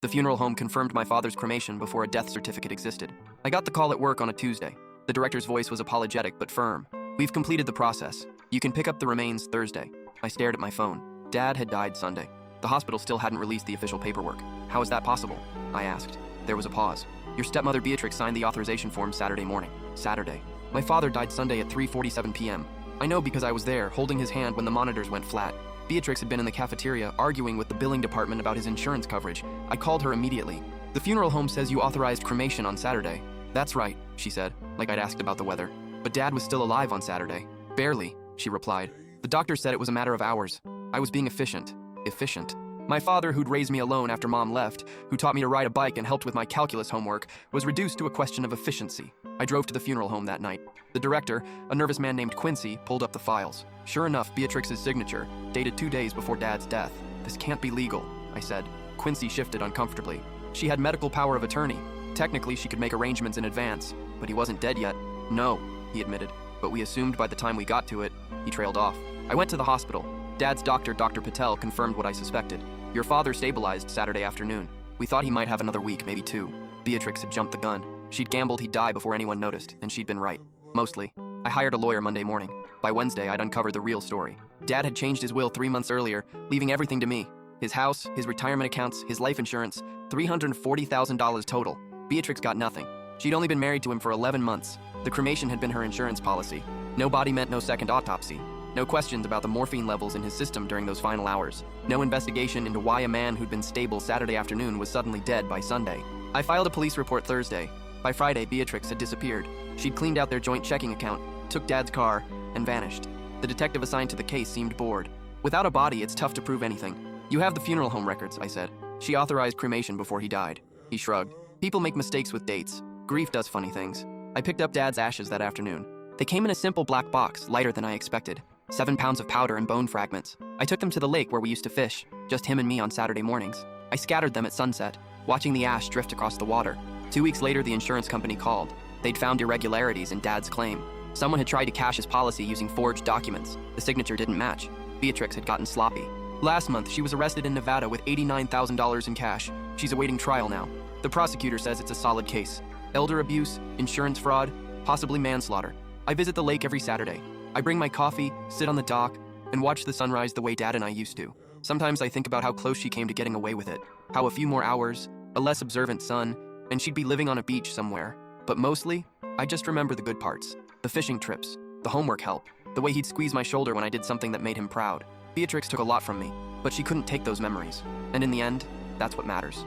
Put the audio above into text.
The funeral home confirmed my father's cremation before a death certificate existed. I got the call at work on a Tuesday. The director's voice was apologetic but firm. "We've completed the process. You can pick up the remains Thursday." I stared at my phone. Dad had died Sunday. The hospital still hadn't released the official paperwork. "How is that possible?" I asked. There was a pause. "Your stepmother Beatrix signed the authorization form Saturday morning." Saturday. My father died Sunday at 3:47 p.m. I know because I was there, holding his hand when the monitors went flat. Beatrix had been in the cafeteria arguing with the billing department about his insurance coverage. I called her immediately. "The funeral home says you authorized cremation on Saturday." "That's right," she said, like I'd asked about the weather. "But Dad was still alive on Saturday." "Barely," she replied. "The doctor said it was a matter of hours." I was being efficient. Efficient. My father, who'd raised me alone after Mom left, who taught me to ride a bike and helped with my calculus homework, was reduced to a question of efficiency. I drove to the funeral home that night. The director, a nervous man named Quincy, pulled up the files. Sure enough, Beatrix's signature, dated 2 days before Dad's death. "This can't be legal," I said. Quincy shifted uncomfortably. "She had medical power of attorney. Technically, she could make arrangements in advance, but he wasn't dead yet." "No," he admitted, "but we assumed by the time we got to it." He trailed off. I went to the hospital. Dad's doctor, Dr. Patel, confirmed what I suspected. "Your father stabilized Saturday afternoon. We thought he might have another week, maybe 2. Beatrix had jumped the gun. She'd gambled he'd die before anyone noticed, and she'd been right. Mostly. I hired a lawyer Monday morning. By Wednesday, I'd uncovered the real story. Dad had changed his will 3 months earlier, leaving everything to me. His house, his retirement accounts, his life insurance, $340,000 total. Beatrix got nothing. She'd only been married to him for 11 months. The cremation had been her insurance policy. No body meant no second autopsy. No questions about the morphine levels in his system during those final hours. No investigation into why a man who'd been stable Saturday afternoon was suddenly dead by Sunday. I filed a police report Thursday. By Friday, Beatrix had disappeared. She'd cleaned out their joint checking account, took Dad's car, and vanished. The detective assigned to the case seemed bored. "Without a body, it's tough to prove anything." "You have the funeral home records," I said. "She authorized cremation before he died." He shrugged. "People make mistakes with dates. Grief does funny things." I picked up Dad's ashes that afternoon. They came in a simple black box, lighter than I expected. 7 pounds of powder and bone fragments. I took them to the lake where we used to fish, just him and me on Saturday mornings. I scattered them at sunset, watching the ash drift across the water. 2 weeks later, the insurance company called. They'd found irregularities in Dad's claim. Someone had tried to cash his policy using forged documents. The signature didn't match. Beatrix had gotten sloppy. Last month, she was arrested in Nevada with $89,000 in cash. She's awaiting trial now. The prosecutor says it's a solid case. Elder abuse, insurance fraud, possibly manslaughter. I visit the lake every Saturday. I bring my coffee, sit on the dock, and watch the sunrise the way Dad and I used to. Sometimes I think about how close she came to getting away with it. How a few more hours, a less observant son, and she'd be living on a beach somewhere. But mostly, I just remember the good parts. The fishing trips, the homework help, the way he'd squeeze my shoulder when I did something that made him proud. Beatrix took a lot from me, but she couldn't take those memories. And in the end, that's what matters.